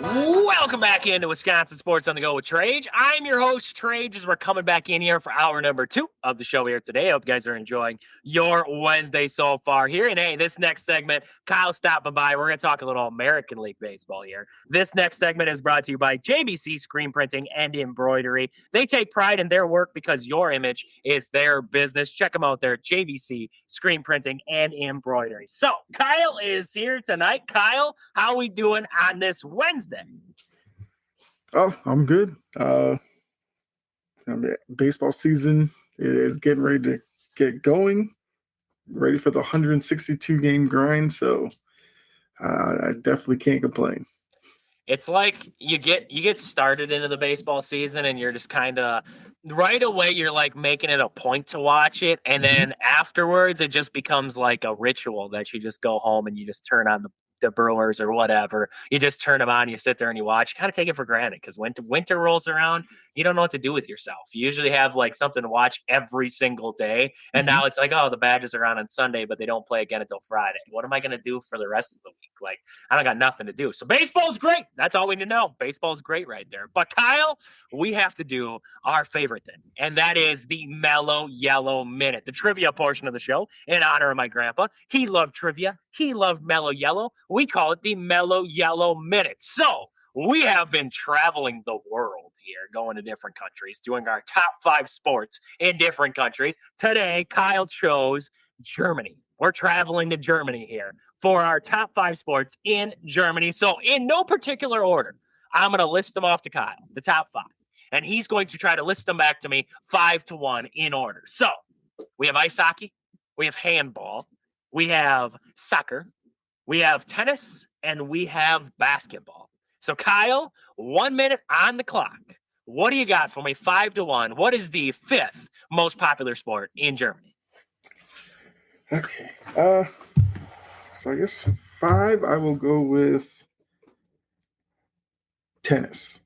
Welcome back into Wisconsin Sports on the Go with Trage. I'm your host, Trage, as we're coming back in here for hour number 2 of the show here today. I hope you guys are enjoying your Wednesday so far here. And hey, this next segment, Kyle's stopping by. We're going to talk a little American League baseball here. This next segment is brought to you by JBC Screen Printing and Embroidery. They take pride in their work because your image is their business. Check them out there, JBC Screen Printing and Embroidery. So, Kyle is here tonight. Kyle, how are we doing on this Wednesday? Oh, I'm good. Baseball season is getting ready to get going, ready for the 162 game grind. So I definitely can't complain. It's like you get started into the baseball season and you're just kind of right away, you're like making it a point to watch it. And then afterwards, it just becomes like a ritual that you just go home and you just turn on the Brewers or whatever. You just turn them on, you sit there and you watch. You kind of take it for granted because when winter rolls around, you don't know what to do with yourself. You usually have like something to watch every single day. And now it's like, oh, the Badgers are on Sunday, but they don't play again until Friday. What am I going to do for the rest of the week? Like, I don't got nothing to do. So baseball's great. That's all we need to know. Baseball's great right there. But Kyle, we have to do our favorite thing, and that is the Mellow Yellow Minute, the trivia portion of the show in honor of my grandpa. He loved trivia. He loved Mellow Yellow. We call it the Mellow Yellow Minute. So we have been traveling the world here, going to different countries, doing our top 5 sports in different countries. Today, Kyle chose Germany. We're traveling to Germany here for our top 5 sports in Germany. So in no particular order, I'm going to list them off to Kyle, the top 5. And he's going to try to list them back to me 5-1 in order. So we have ice hockey, we have handball, we have soccer, we have tennis, and we have basketball. So Kyle, 1 minute on the clock. What do you got for me? 5-1. What is the 5th most popular sport in Germany? Okay. So I guess 5, I will go with tennis.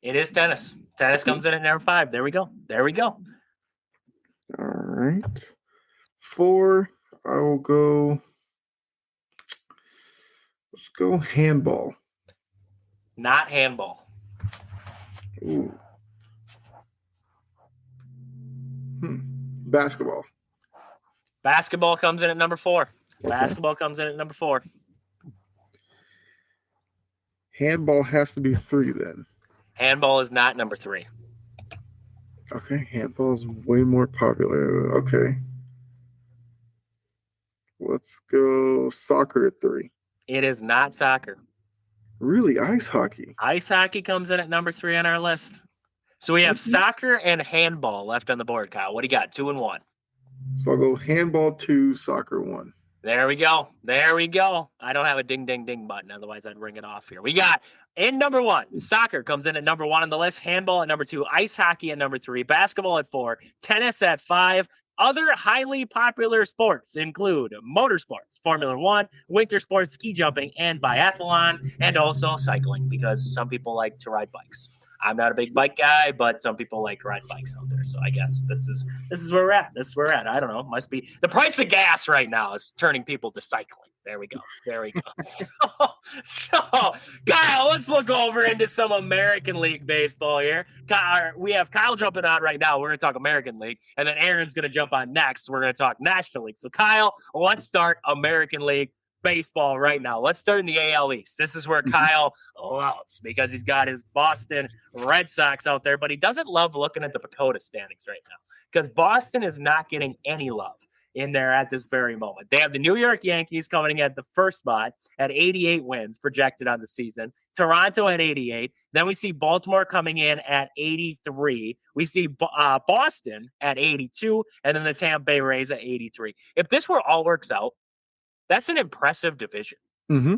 It is tennis. Tennis comes in at number 5. There we go. All right. 4, I will go. Let's go handball. Not handball. Ooh. Basketball. Basketball comes in at number 4. Okay. Basketball comes in at number 4. Handball has to be 3 then. Handball is not number 3. Okay, handball is way more popular. Okay. Let's go soccer at 3. It is not soccer. Really? Ice hockey? Ice hockey comes in at number 3 on our list. So we have soccer and handball left on the board, Kyle. What do you got? 2 and 1. So I'll go handball 2, soccer 1. There we go. There we go. I don't have a ding, ding, ding button. Otherwise, I'd ring it off here. We got in number 1, soccer comes in at number 1 on the list. Handball at number 2. Ice hockey at number 3. Basketball at 4. Tennis at 5. Other highly popular sports include motorsports, Formula 1, winter sports, ski jumping, and biathlon, and also cycling because some people like to ride bikes. I'm not a big bike guy, but some people like to ride bikes out there. So I guess this is where we're at. This is where we're at. I don't know. It must be the price of gas right now is turning people to cycling. There we go. So, Kyle, let's look over into some American League baseball here. We have Kyle jumping on right now. We're going to talk American League, and then Aaron's going to jump on next. We're going to talk National League. So, Kyle, let's start American League baseball right now. Let's start in the AL East. This is where Kyle loves because he's got his Boston Red Sox out there, but he doesn't love looking at the PECOTA standings right now because Boston is not getting any love in there at this very moment. They have the New York Yankees coming at the first spot at 88 wins projected on the season. Toronto at 88. Then we see Baltimore coming in at 83. We see Boston at 82, and then the Tampa Bay Rays at 83. If this were all works out, that's an impressive division. Mm-hmm.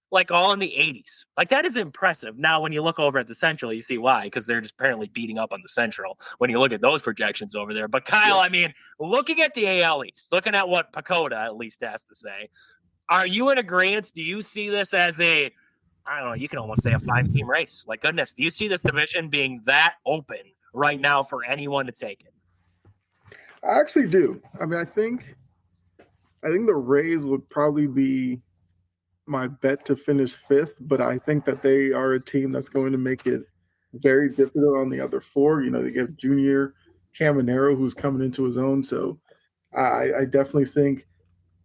Like all in the 80s. Like that is impressive. Now, when you look over at the Central, you see why, because they're just apparently beating up on the Central when you look at those projections over there. But Kyle, I mean, looking at the AL East, looking at what PECOTA at least has to say, are you in agreement? Do you see this as I don't know, you can almost say a 5-team race. Like, goodness, do you see this division being that open right now for anyone to take it? I actually do. I mean, I think the Rays would probably be my bet to finish fifth, but I think that they are a team that's going to make it very difficult on the other four. They get Junior Caminero, who's coming into his own. So I definitely think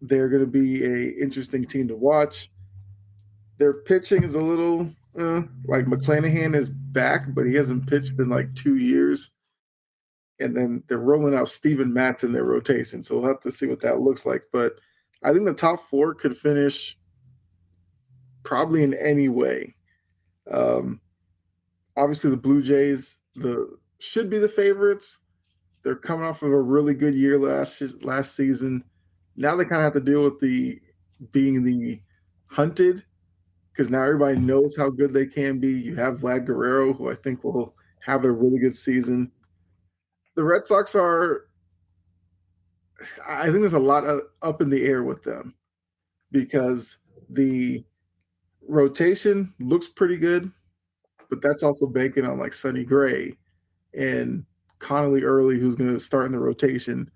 they're going to be a interesting team to watch. Their pitching is a little like McClanahan is back, but he hasn't pitched in like 2 years. And then they're rolling out Steven Matz in their rotation. So we'll have to see what that looks like. But I think the top four could finish probably in any way. Obviously, the Blue Jays should be the favorites. They're coming off of a really good year last season. Now they kind of have to deal with being the hunted, because now everybody knows how good they can be. You have Vlad Guerrero, who I think will have a really good season. The Red Sox I think there's a lot up in the air with them, because the rotation looks pretty good, but that's also banking on like Sonny Gray and Connolly Early, who's going to start in the rotation.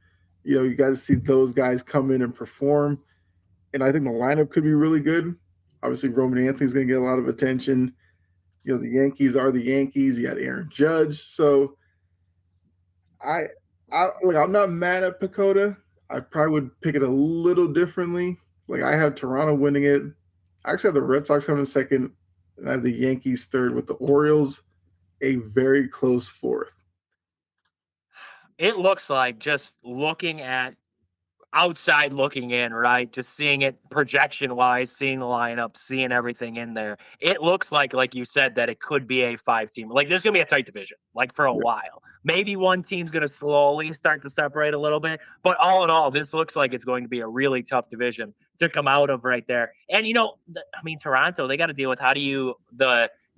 You got to see those guys come in and perform. And I think the lineup could be really good. Obviously, Roman Anthony's going to get a lot of attention. The Yankees are the Yankees. You got Aaron Judge. So I'm not mad at PECOTA. I probably would pick it a little differently. Like, I have Toronto winning it. I actually have the Red Sox coming second, and I have the Yankees third, with the Orioles a very close fourth. It looks like, just looking at outside looking in, right? Just seeing it projection wise, seeing the lineup, seeing everything in there. It looks like you said, that it could be a 5-team. Like, this is going to be a tight division, like, for a while. Maybe one team's going to slowly start to separate a little bit. But all in all, this looks like it's going to be a really tough division to come out of right there. And, Toronto, they got to deal with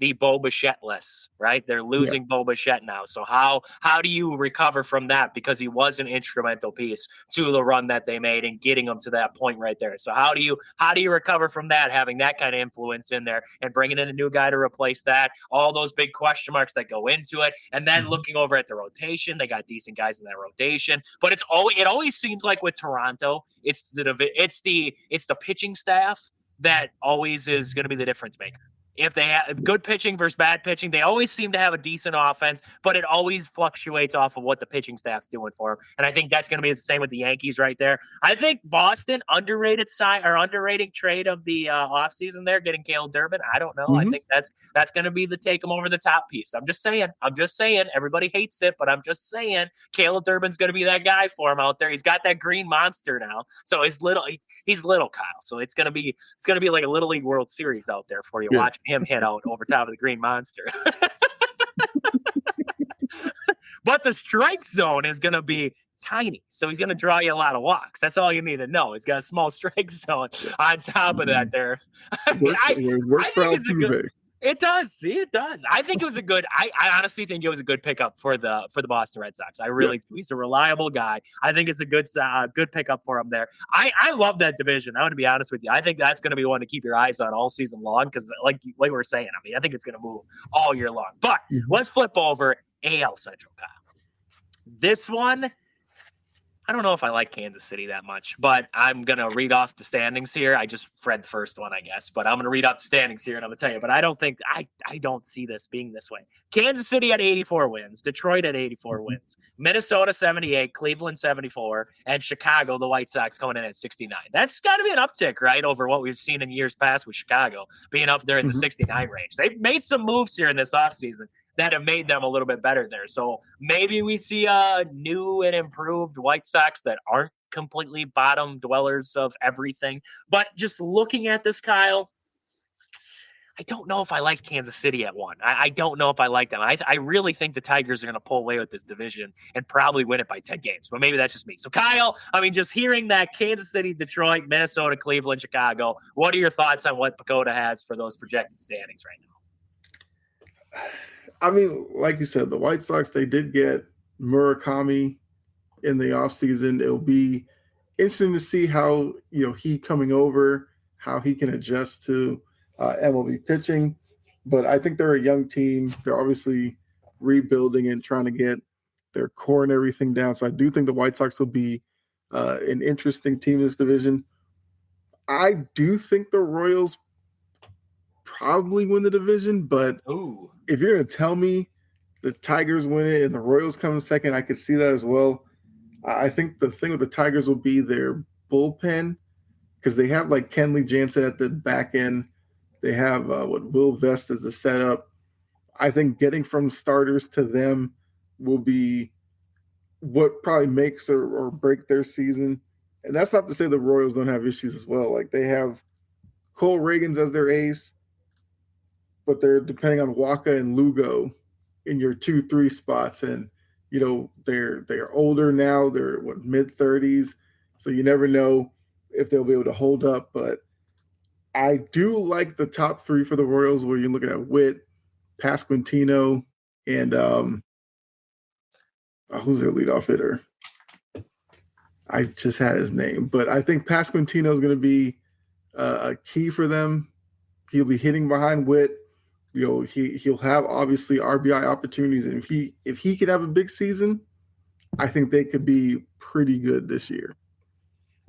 the Bo Bichette-less, right? They're losing Bo Bichette now. So how do you recover from that? Because he was an instrumental piece to the run that they made and getting them to that point right there. So how do you recover from that, having that kind of influence in there and bringing in a new guy to replace that? All those big question marks that go into it. And then looking over at the rotation, they got decent guys in that rotation. But it always seems like with Toronto, it's the pitching staff that always is going to be the difference maker. If they have good pitching versus bad pitching, they always seem to have a decent offense, but it always fluctuates off of what the pitching staff's doing for them. And I think that's going to be the same with the Yankees right there. I think Boston, underrated trade of the offseason there, getting Caleb Durbin. I don't know. I think that's going to be the take them over the top piece. I'm just saying. Everybody hates it, but I'm just saying Caleb Durbin's going to be that guy for him out there. He's got that green monster now. So he's little Kyle. So it's going to be like a Little League World Series out there for you. Yeah. Watching him hit out over top of the green monster. But the strike zone is going to be tiny, so he's going to draw you a lot of walks. That's all you need to know. He's got a small strike zone on top of that there. It does. See, it does. I think it was a good. I honestly think it was a good pickup for the Boston Red Sox. I really, he's a reliable guy. I think it's a good pickup for him there. I love that division. I'm going to be honest with you. I think that's going to be one to keep your eyes on all season long, because, like we were saying, I think it's going to move all year long. But let's flip over AL Central, Kyle. This one, I don't know if I like Kansas City that much, but I'm going to read off the standings here. I just read the first one, I guess, but I'm going to read off the standings here, and I'm going to tell you, but I don't see this being this way. Kansas City at 84 wins, Detroit at 84 wins, Minnesota 78, Cleveland 74, and Chicago, the White Sox, coming in at 69. That's got to be an uptick, right, over what we've seen in years past with Chicago being up there in the 69 range. They've made some moves here in this offseason that have made them a little bit better there. So maybe we see a new and improved White Sox that aren't completely bottom dwellers of everything. But just looking at this, Kyle, I don't know if I like Kansas City at 1. I don't know if I like them. I really think the Tigers are going to pull away with this division and probably win it by 10 games. But maybe that's just me. So, Kyle, just hearing that Kansas City, Detroit, Minnesota, Cleveland, Chicago, what are your thoughts on what PECOTA has for those projected standings right now? Like you said, the White Sox, they did get Murakami in the offseason. It'll be interesting to see how, he coming over, how he can adjust to MLB pitching. But I think they're a young team. They're obviously rebuilding and trying to get their core and everything down. So I do think the White Sox will be an interesting team in this division. I do think the Royals probably win the division, but Ooh. if you're going to tell me the Tigers win it and the Royals come in second, I could see that as well. I think the thing with the Tigers will be their bullpen because they have like Kenley Jansen at the back end. They have what Will Vest as the setup. I think getting from starters to them will be what probably makes or break their season. And that's not to say the Royals don't have issues as well. Like they have Cole Reagans as their ace, but they're depending on Waka and Lugo in your 2-3 spots. And they're older now. They're mid-30s, so you never know if they'll be able to hold up. But I do like the top three for the Royals, where you're looking at Witt, Pasquantino, and who's their leadoff hitter? I just had his name, but I think Pasquantino is going to be a key for them. He'll be hitting behind Witt. He'll have obviously RBI opportunities, and if he could have a big season, I think they could be pretty good this year.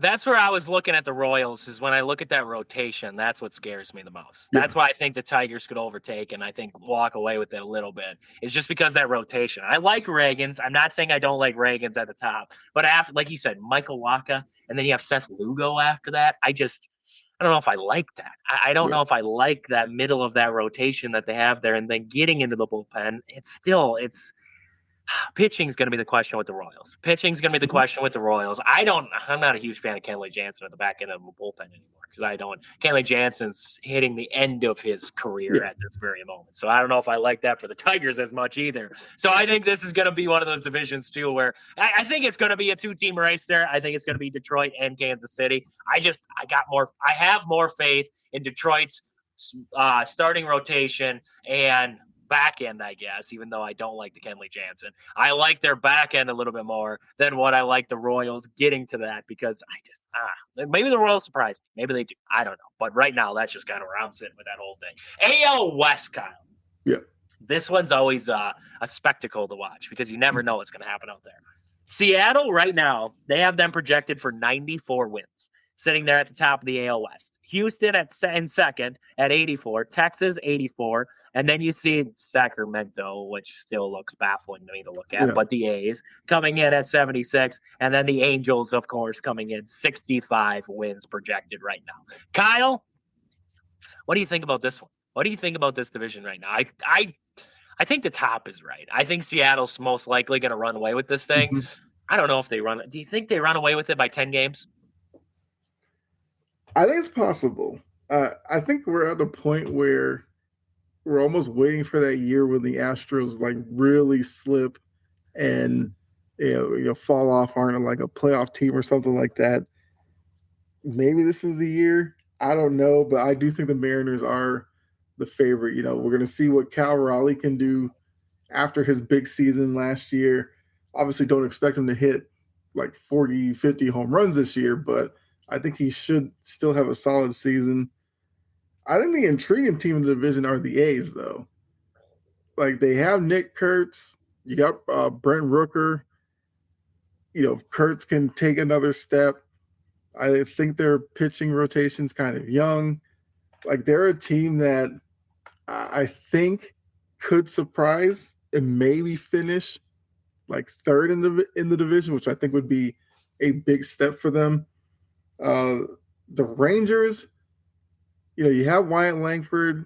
That's where I was looking at the Royals, is when I look at that rotation, that's what scares me the most. That's why I think the Tigers could overtake and I think walk away with it a little bit. It's just because that rotation. I like Reagans. I'm not saying I don't like Reagans at the top, but after, like you said, Michael Waka, and then you have Seth Lugo after that. I don't know if I like that. I don't know if I like that middle of that rotation that they have there, and then getting into the bullpen. Pitching is going to be the question with the Royals. I'm not a huge fan of Kenley Jansen at the back end of the bullpen anymore, because Kenley Jansen's hitting the end of his career at this very moment. So I don't know if I like that for the Tigers as much either. So I think this is going to be one of those divisions too, where I think it's going to be a 2-team race there. I think it's going to be Detroit and Kansas City. I have more faith in Detroit's starting rotation and back end, I guess, even though I don't like the Kenley Jansen. I like their back end a little bit more than what I like the Royals getting to that, because maybe the Royals surprise me. Maybe they do. I don't know. But right now, that's just kind of where I'm sitting with that whole thing. AL West, Kyle. Yeah. This one's always a spectacle to watch, because you never know what's going to happen out there. Seattle right now, they have them projected for 94 wins, sitting there at the top of the AL West. Houston in second at 84, Texas 84, and then you see Sacramento, which still looks baffling to me to look at, but the A's coming in at 76, and then the Angels, of course, coming in 65 wins projected right now. Kyle, what do you think about this one? What do you think about this division right now? I think the top is right. I think Seattle's most likely going to run away with this thing. Mm-hmm. I don't know if they run. Do you think they run away with it by 10 games? I think it's possible. I think we're at a point where we're almost waiting for that year when the Astros like really slip and fall off, aren't like a playoff team or something like that. Maybe this is the year. I don't know, but I do think the Mariners are the favorite. We're going to see what Cal Raleigh can do after his big season last year. Obviously, don't expect him to hit like 40, 50 home runs this year, but I think he should still have a solid season. I think the intriguing team in the division are the A's, though. Like, they have Nick Kurtz. You got Brent Rooker. Kurtz can take another step. I think their pitching rotation's kind of young. Like, they're a team that I think could surprise and maybe finish like third in the division, which I think would be a big step for them. The Rangers, you have Wyatt Langford.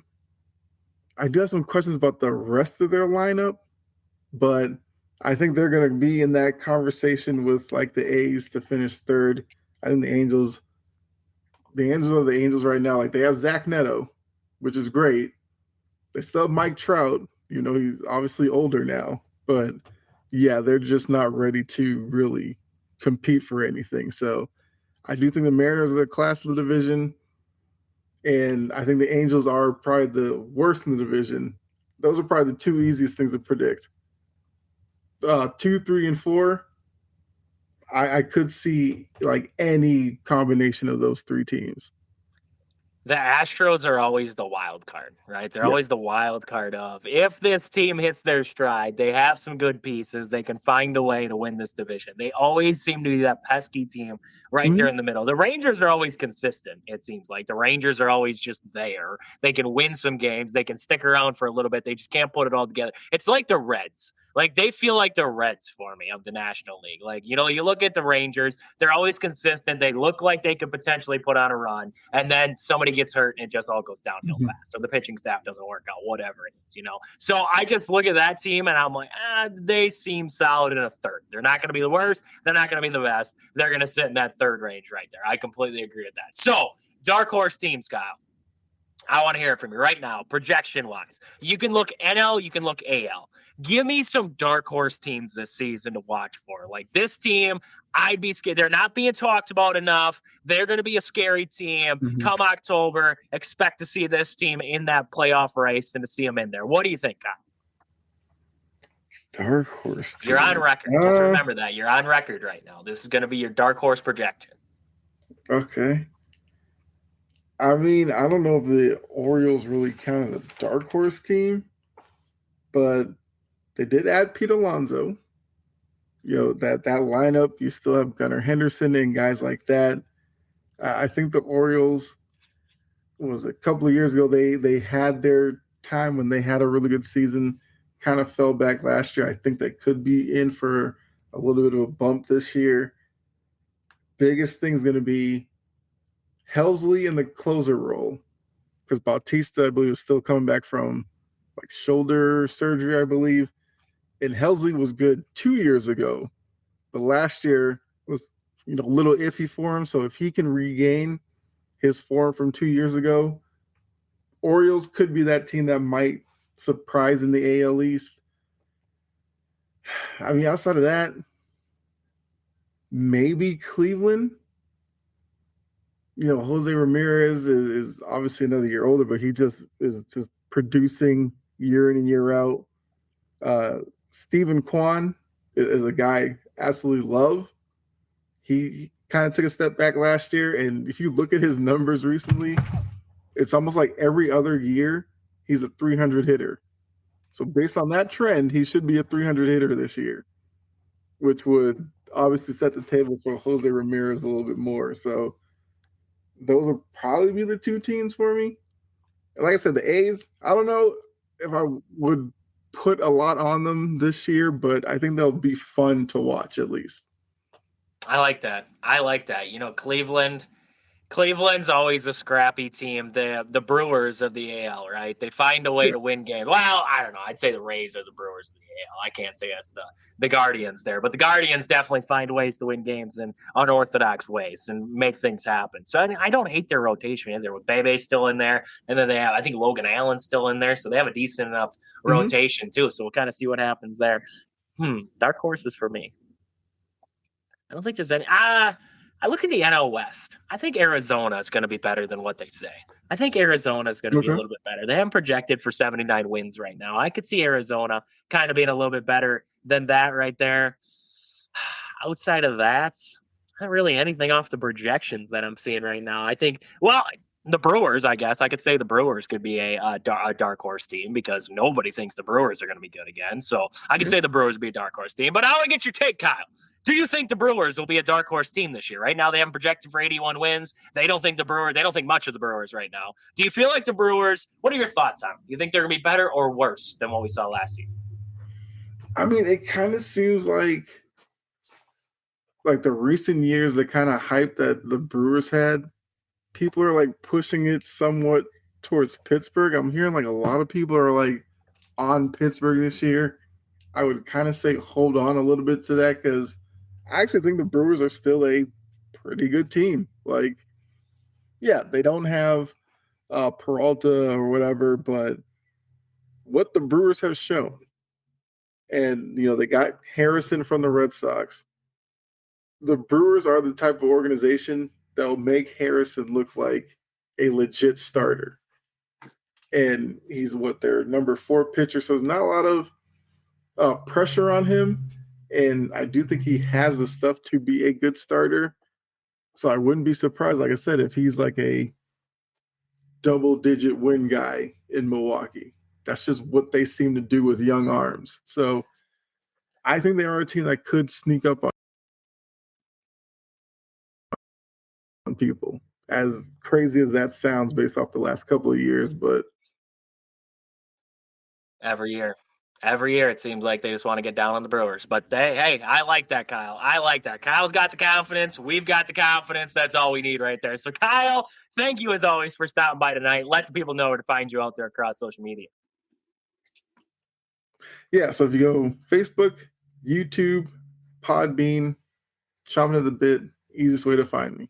I do have some questions about the rest of their lineup, but I think they're going to be in that conversation with like the A's to finish third. I think the Angels are the Angels right now. Like, they have Zach Neto, which is great. They still have Mike Trout. He's obviously older now, but yeah, they're just not ready to really compete for anything. So I do think the Mariners are the class of the division, and I think the Angels are probably the worst in the division. Those are probably the two easiest things to predict. 2, 3, and 4, I could see like any combination of those three teams. The Astros are always the wild card, right? They're Yeah. always the wild card of if this team hits their stride, they have some good pieces, they can find a way to win this division. They always seem to be that pesky team right there Mhm. in the middle. The Rangers are always consistent, it seems like. The Rangers are always just there. They can win some games, they can stick around for a little bit. They just can't put it all together. It's like the Reds. Like they feel like the Reds for me of the National League. Like, you know, you look at the Rangers, they're always consistent. They look like they could potentially put on a run, and then somebody gets hurt and it just all goes downhill Mhm. fast, or the pitching staff doesn't work out, whatever it is, you know. So I just look at that team and I'm like, they seem solid in a third. They're not going to be the worst. They're not going to be the best. They're going to sit in that third range right there. I completely agree with that. So dark horse teams, Kyle. I want to hear it from you right now, projection wise. You can look NL, you can look AL. Give me some dark horse teams this season to watch for. Like this team, I'd be scared. They're not being talked about enough. They're going to be a scary team. Mhm. Come October, expect to see this team in that playoff race and to see them in there. What do you think, Kyle? Dark horse team. You're on record. Just remember that. You're on record right now. This is going to be your dark horse projection. Okay. I mean, I don't know if the Orioles really count as a dark horse team, but they did add Pete Alonso. You know, that lineup, you still have Gunnar Henderson and guys like that. I think the Orioles was a couple of years ago, they had their time when they had a really good season, kind of fell back last year. I think they could be in for a little bit of a bump this year. Biggest thing is going to be Helsley in the closer role, because Bautista, I believe, is still coming back from like shoulder surgery, I believe. And Helsley was good 2 years ago, but last year was, you know, a little iffy for him. So if he can regain his form from 2 years ago, Orioles could be that team that might surprise in the AL East. I mean, outside of that, maybe Cleveland. You know, Jose Ramirez is obviously another year older, but he just is just producing year in and year out. Stephen Kwan is a guy I absolutely love. He kind of took a step back last year, and if you look at his numbers recently, it's almost like every other year he's a 300 hitter. So based on that trend, he should be a 300 hitter this year, which would obviously set the table for Jose Ramirez a little bit more. So those would probably be the two teams for me. And like I said, the A's, I don't know if I would put a lot on them this year, but I think they'll be fun to watch at least. I like that. You know, Cleveland's always a scrappy team. The Brewers of the AL, right? They find a way to win games. Well, I don't know. I'd say the Rays are the Brewers of the AL. I can't say that's the Guardians there, but the Guardians definitely find ways to win games in unorthodox ways and make things happen. So I don't hate their rotation either. With Bebe still in there, and then they have, I think, Logan Allen's still in there, so they have a decent enough rotation too. So we'll kind of see what happens there. Dark horses for me. I don't think there's any. I look at the NL West. I think Arizona is going to be better than what they say. I think Arizona is going to be a little bit better. They haven't projected for 79 wins right now. I could see Arizona kind of being a little bit better than that right there. Outside of that, not really anything off the projections that I'm seeing right now. I think, well, the Brewers, I guess I could say the Brewers could be a dark horse team because nobody thinks the Brewers are going to be good again. So I could say the Brewers would be a dark horse team. But I want to get your take, Kyle. Do you think the Brewers will be a dark horse team this year? Right now, they haven't projected for 81 wins. They don't think much of the Brewers right now. Do you feel like the Brewers, what are your thoughts on them? You think they're going to be better or worse than what we saw last season? I mean, it kind of seems like the recent years, the kind of hype that the Brewers had, people are like pushing it somewhat towards Pittsburgh. I'm hearing like a lot of people are like on Pittsburgh this year. I would kind of say hold on a little bit to that because I actually think the Brewers are still a pretty good team. Like, yeah, they don't have Peralta or whatever, but what the Brewers have shown, and, you know, they got Harrison from the Red Sox. The Brewers are the type of organization that will make Harrison look like a legit starter. And he's their number 4 pitcher, so there's not a lot of pressure on him. And I do think he has the stuff to be a good starter. So I wouldn't be surprised, like I said, if he's like a double-digit win guy in Milwaukee. That's just what they seem to do with young arms. So I think they are a team that could sneak up on people. As crazy as that sounds based off the last couple of years, but Every year it seems like they just want to get down on the Brewers. But hey, I like that, Kyle. I like that. Kyle's got the confidence. We've got the confidence. That's all we need right there. So, Kyle, thank you as always for stopping by tonight. Let the people know where to find you out there across social media. yeah, so if you go Facebook, YouTube, Podbean, Chomping at the Bit, easiest way to find me.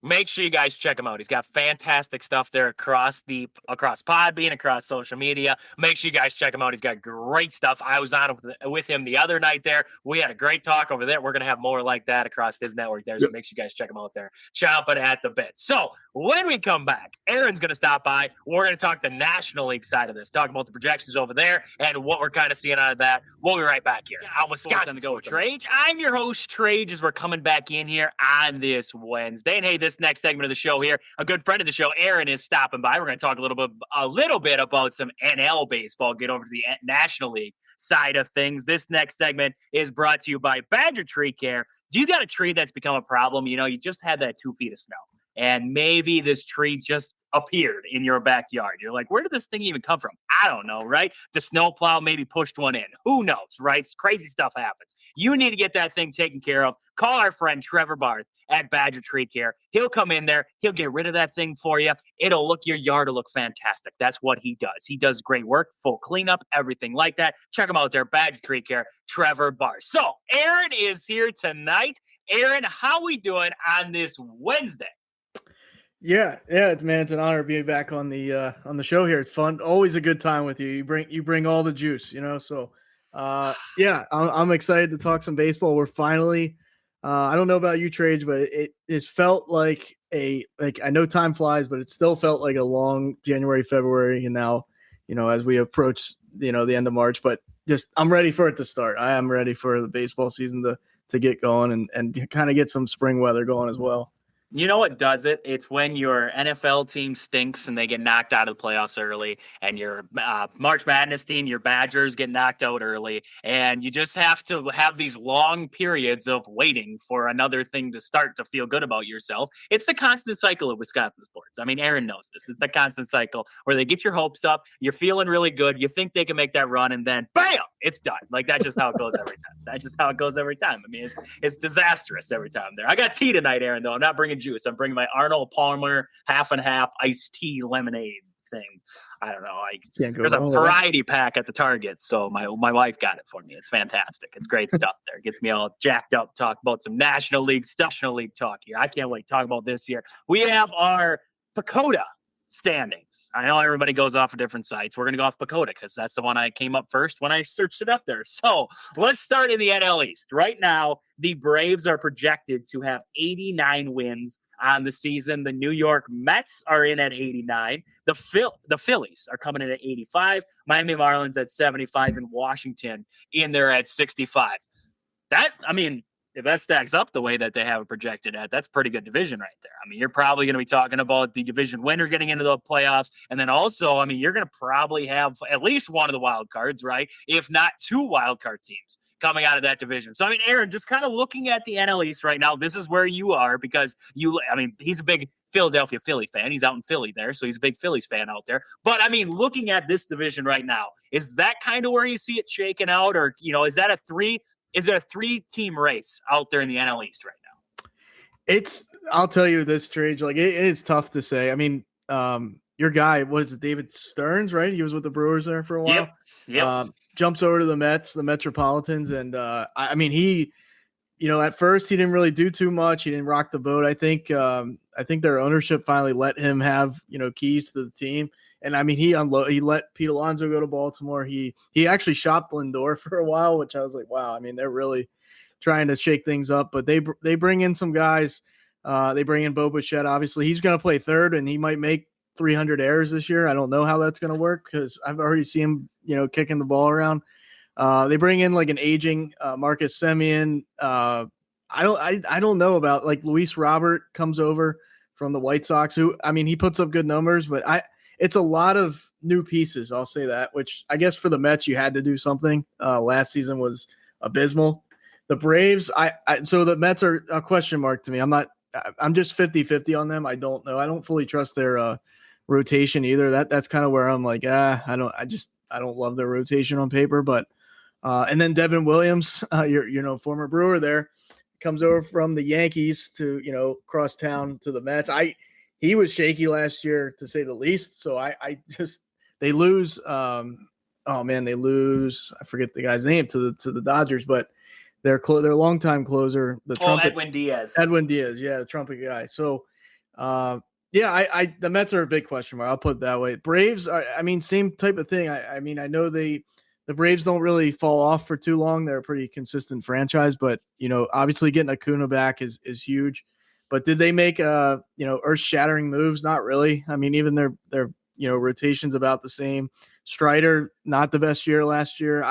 Make sure you guys check him out. He's got fantastic stuff there across Podbean, across social media. Make sure you guys check him out. He's got great stuff. I was on with him the other night there. We had a great talk over there. We're going to have more like that across his network there. So make sure you guys check him out there. Chomping at the Bit. So when we come back, Aaron's going to stop by. We're going to talk the National League side of this, talk about the projections over there and what we're kind of seeing out of that. We'll be right back here. I'm Wisconsin on the Go with Trage. I'm your host, Trage, as we're coming back in here on this Wednesday. And hey, this next segment of the show here, a good friend of the show, Aaron, is stopping by. We're going to talk a little bit about some NL baseball, get over to the National League side of things. This next segment is brought to you by Badger Tree Care. Do you got a tree that's become a problem? You know, you just had that 2 feet of snow, and maybe this tree just appeared in your backyard. You're like, where did this thing even come from? I don't know, right? The snowplow maybe pushed one in. Who knows, right? Crazy stuff happens. You need to get that thing taken care of. Call our friend Trevor Barth at Badger Tree Care. He'll come in there. He'll get rid of that thing for you. Your yard will look fantastic. That's what he does. He does great work, full cleanup, everything like that. Check him out there, Badger Tree Care, Trevor Barth. So Aaron is here tonight. Aaron, how we doing on this Wednesday? Yeah, it's an honor to be back on the show here. It's fun, always a good time with you. You bring all the juice, So, I'm excited to talk some baseball. We're finally, I don't know about you, Trage, but it has felt like I know time flies, but it still felt like a long January, February, and now, as we approach, the end of March. But I'm ready for it to start. I am ready for the baseball season to get going and kind of get some spring weather going as well. You know what does it? It's when your NFL team stinks and they get knocked out of the playoffs early, and your March Madness team, your Badgers, get knocked out early, and you just have to have these long periods of waiting for another thing to start to feel good about yourself. It's the constant cycle of Wisconsin sports. I mean, Aaron knows this. It's the constant cycle where they get your hopes up, you're feeling really good, you think they can make that run, and then bam, it's done. Like, that's just how it goes every time. That's just how it goes every time. I mean, it's disastrous every time there. I got tea tonight, Aaron, though. I'm not bringing juice. I'm bringing my Arnold Palmer half and half iced tea lemonade thing. I don't know. There's a variety pack at the Target, so my wife got it for me. It's fantastic. It's great stuff there. It gets me all jacked up. Talk about some National League stuff. National League talk here. I can't wait to talk about this here. We have our PECOTA standings. I know everybody goes off of different sites. We're going to go off PECOTA because that's the one I came up first when I searched it up there. So let's start in the NL East. Right now, the Braves are projected to have 89 wins on the season. The New York Mets are in at 89. The Phillies are coming in at 85. Miami Marlins at 75, and Washington in there at 65. If that stacks up the way that they have it projected at, that's a pretty good division right there. I mean, you're probably going to be talking about the division winner getting into the playoffs. And then also, I mean, you're going to probably have at least one of the wild cards, right? If not two wild card teams coming out of that division. So, I mean, Aaron, just kind of looking at the NL East right now, this is where you are because he's a big Philadelphia Philly fan. He's out in Philly there, so he's a big Phillies fan out there. But, I mean, looking at this division right now, is that kind of where you see it shaking out? Or, is that is there a 3-team race out there in the NL East right now? I'll tell you this, Trage, like it is tough to say. I mean, your guy, was it David Stearns, right? He was with the Brewers there for a while. Yep. Jumps over to the Mets, the Metropolitans. And he, at first he didn't really do too much. He didn't rock the boat. I think their ownership finally let him have, keys to the team. And I mean, he let Pete Alonso go to Baltimore. He actually shopped Lindor for a while, which I was like, wow. I mean, they're really trying to shake things up. But they bring in some guys. They bring in Bo Bichette. Obviously, he's going to play third, and he might make 300 errors this year. I don't know how that's going to work because I've already seen him, kicking the ball around. They bring in like an aging Marcus Semien. I don't know about like Luis Robert comes over from the White Sox, who, I mean, he puts up good numbers, but it's a lot of new pieces. I'll say that, which I guess for the Mets, you had to do something. Last season was abysmal. The Braves, so the Mets are a question mark to me. I'm just 50-50 on them. I don't know. I don't fully trust their rotation either. That's kind of where I'm like, I don't love their rotation on paper, but and then Devin Williams, your former Brewer there, comes over from the Yankees to, cross town to the Mets. He was shaky last year, to say the least. So they lose. They lose. I forget the guy's name to the Dodgers, but their longtime closer, Edwin Diaz. Yeah, the trumpet guy. So, the Mets are a big question mark. I'll put it that way. Braves, same type of thing. I know the Braves don't really fall off for too long. They're a pretty consistent franchise, but obviously getting Acuna back is huge. But did they make earth-shattering moves? Not really. I mean, even their rotation's about the same. Strider, not the best year last year.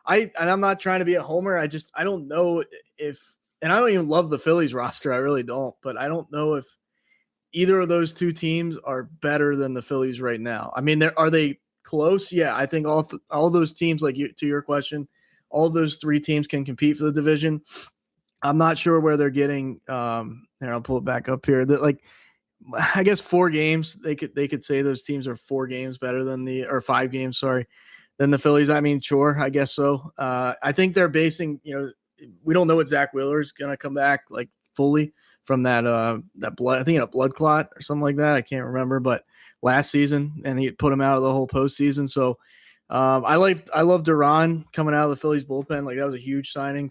And I'm not trying to be a homer. I don't know if, and I don't even love the Phillies roster. I really don't. But I don't know if either of those two teams are better than the Phillies right now. I mean, are they close? Yeah, I think all those teams, to your question, all those three teams can compete for the division. I'm not sure where they're getting. I'll pull it back up here. I guess 4 games. They could say those teams are 4 games better than or 5 games. Sorry, than the Phillies. I mean, sure, I guess so. I think they're basing. We don't know what Zach Wheeler is going to come back fully from that blood. I think a blood clot or something like that. I can't remember, but last season, and he put him out of the whole postseason. So I love Duran coming out of the Phillies bullpen. That was a huge signing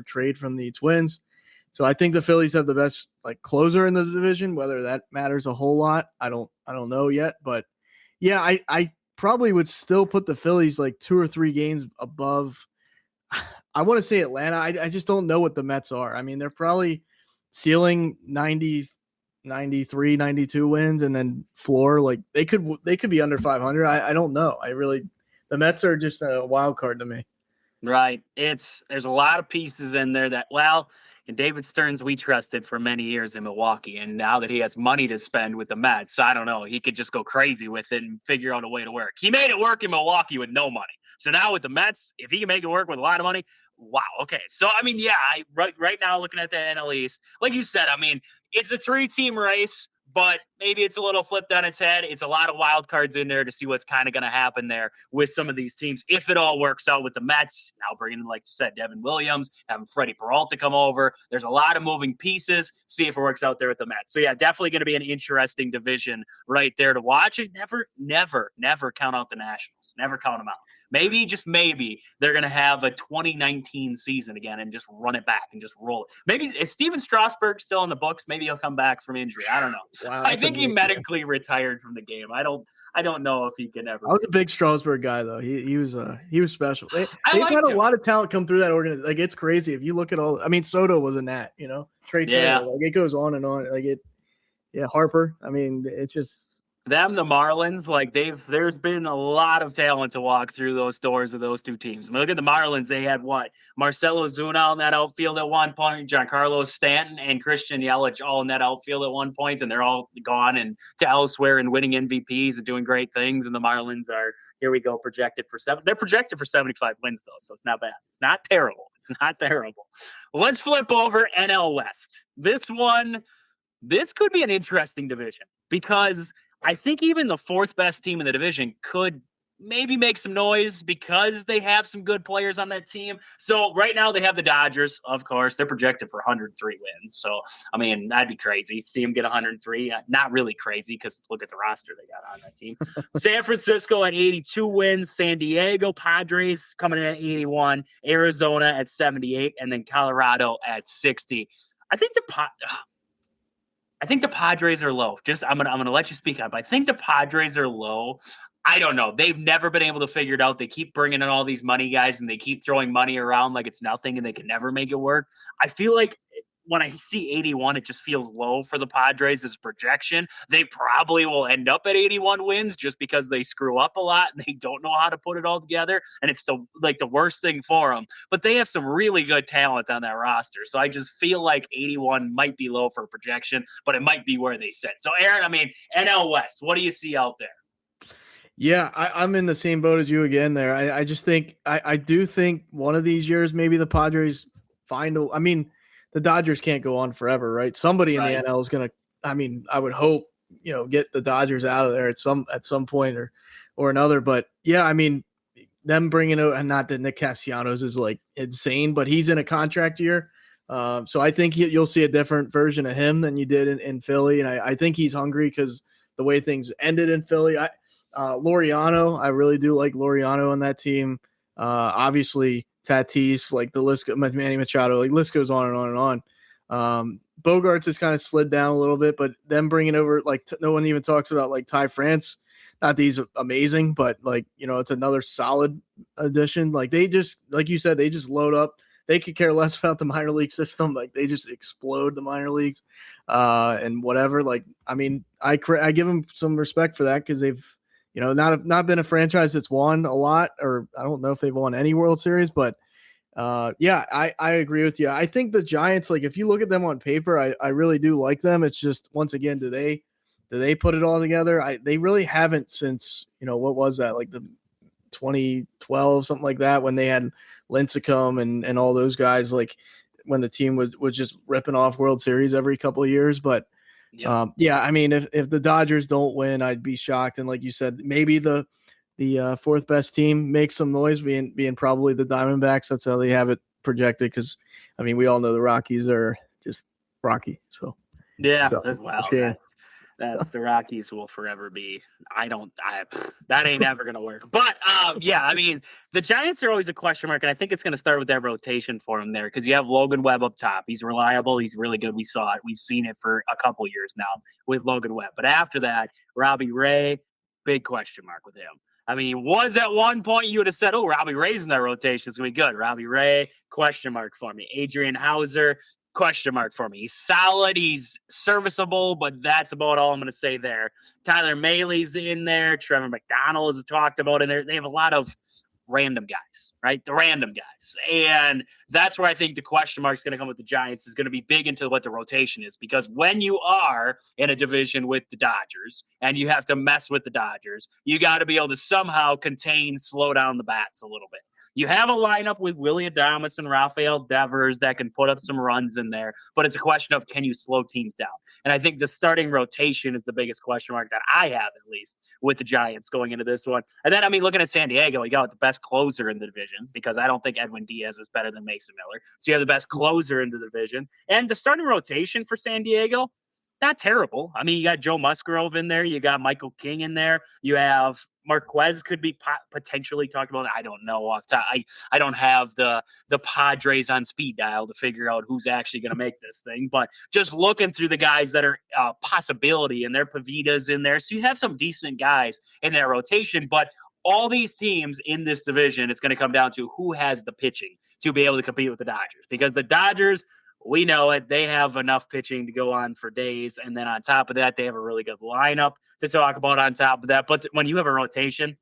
trade from the Twins. So I think the Phillies have the best closer in the division. Whether that matters a whole lot, I don't know yet. But yeah, I probably would still put the Phillies 2 or 3 games above. I want to say Atlanta. I just don't know what the Mets are. I mean, they're probably ceiling 90, 93, 92 wins, and then floor they could be under 500. I don't know. The Mets are just a wild card to me. Right. There's a lot of pieces in there that, and David Stearns, we trusted for many years in Milwaukee. And now that he has money to spend with the Mets, I don't know. He could just go crazy with it and figure out a way to work. He made it work in Milwaukee with no money. So now with the Mets, if he can make it work with a lot of money, wow. Okay. So, right now looking at the NL East, like you said, it's a 3-team race, but maybe it's a little flipped on its head. It's a lot of wild cards in there to see what's kind of going to happen there with some of these teams. If it all works out with the Mets, now bringing in, like you said, Devin Williams, having Freddie Peralta come over. There's a lot of moving pieces. See if it works out there with the Mets. So, yeah, definitely going to be an interesting division right there to watch. And never count out the Nationals. Never count them out. Maybe, just maybe, they're going to have a 2019 season again and just run it back and just roll it. Maybe, is Steven Strasburg still in the books? Maybe he'll come back from injury. I don't know. Wow, I think he medically retired from the game. I don't know if he can ever. I was a big Strasburg guy, though. He was special. They've had a lot of talent come through that organization. It's crazy. If you look at all, Soto was in that, Trey Taylor. It goes on and on. Harper. It's just. Them, the Marlins, there's been a lot of talent to walk through those doors with those two teams. Look at the Marlins. They had Marcelo Zuna in that outfield at one point, Giancarlo Stanton and Christian Yelich all in that outfield at one point, and they're all gone and to elsewhere and winning MVPs and doing great things. And the Marlins are, here we go, projected for 7. They're projected for 75 wins, though, so it's not bad. It's not terrible. Let's flip over NL West. This could be an interesting division because I think even the 4th best team in the division could maybe make some noise because they have some good players on that team. So right now they have the Dodgers, of course. They're projected for 103 wins. So, that'd be crazy. See them get 103. Not really crazy because look at the roster they got on that team. San Francisco at 82 wins. San Diego Padres coming in at 81. Arizona at 78. And then Colorado at 60. I think the Padres are low. I'm gonna let you speak up. I think the Padres are low. I don't know. They've never been able to figure it out. They keep bringing in all these money guys, and they keep throwing money around like it's nothing, and they can never make it work. I feel like when I see 81, it just feels low for the Padres as projection. They probably will end up at 81 wins just because they screw up a lot and they don't know how to put it all together. And it's the worst thing for them. But they have some really good talent on that roster. So I just feel like 81 might be low for projection, but it might be where they sit. So Aaron, I mean, NL West, what do you see out there? Yeah, I'm in the same boat as you again there. I just think I do think one of these years maybe the Padres find I mean, the Dodgers can't go on forever, right? Somebody in the NL is going to, I mean, I would hope, get the Dodgers out of there at some point or another. But yeah, I mean, them bringing out, and not that Nick Castellanos is like insane, but he's in a contract year. So I think you'll see a different version of him than you did in Philly. And I think he's hungry because the way things ended in Philly. Laureano, I really do like Laureano on that team. Obviously, Tatis, like the list, Manny Machado, like list goes on and on and on. Bogarts has kind of slid down a little bit, but them bringing over, like no one even talks about like Ty France. Not that he's amazing, but like, it's another solid addition. Like they just, like you said, they just load up. They could care less about the minor league system. Like they just explode the minor leagues and whatever. Like, I mean, I give them some respect for that because they've, not been a franchise that's won a lot, or I don't know if they've won any World Series, but yeah, I agree with you. I think the Giants, like if you look at them on paper, I really do like them. It's just, once again, do they put it all together? They really haven't since, what was that? Like the 2012, something like that, when they had Lincecum and all those guys, like when the team was just ripping off World Series every couple of years. But yeah, I mean, if the Dodgers don't win, I'd be shocked. And like you said, maybe the fourth best team makes some noise, being probably the Diamondbacks. That's how they have it projected. Because I mean, we all know the Rockies are just rocky. So yeah, wow. That's the Rockies will forever be. That ain't ever going to work. But yeah, I mean, the Giants are always a question mark. And I think it's going to start with that rotation for him there. Cause you have Logan Webb up top. He's reliable. He's really good. We saw it. We've seen it for a couple years now with Logan Webb. But after that, Robbie Ray, big question mark with him. I mean, was at one point you would have said, oh, Robbie Ray's in that rotation is going to be good. Robbie Ray, question mark for me. Adrian Hauser, question mark for me. He's solid. He's serviceable, but that's about all I'm going to say there. Tyler Mahley's in there. Trevor McDonald is talked about in there. They have a lot of random guys, right? The random guys. And that's where I think the question mark is going to come with the Giants is going to be big into what the rotation is, because when you are in a division with the Dodgers and you have to mess with the Dodgers, you got to be able to somehow slow down the bats a little bit. You have a lineup with Willie Adames and Rafael Devers that can put up some runs in there, but it's a question of, can you slow teams down? And I think the starting rotation is the biggest question mark that I have, at least, with the Giants going into this one. And then, I mean, looking at San Diego, you got the best closer in the division, because I don't think Edwin Diaz is better than Mason Miller. So you have the best closer in the division. And the starting rotation for San Diego, not terrible. I mean, you got Joe Musgrove in there. You got Michael King in there. You have Marquez could be potentially talked about. I don't know off top. I don't have the Padres on speed dial to figure out who's actually going to make this thing. But just looking through the guys that are possibility, and their Pavitas in there. So you have some decent guys in that rotation. But all these teams in this division, it's going to come down to who has the pitching to be able to compete with the Dodgers. Because the Dodgers, we know it. They have enough pitching to go on for days. And then on top of that, they have a really good lineup to talk about on top of that. But when you have a rotation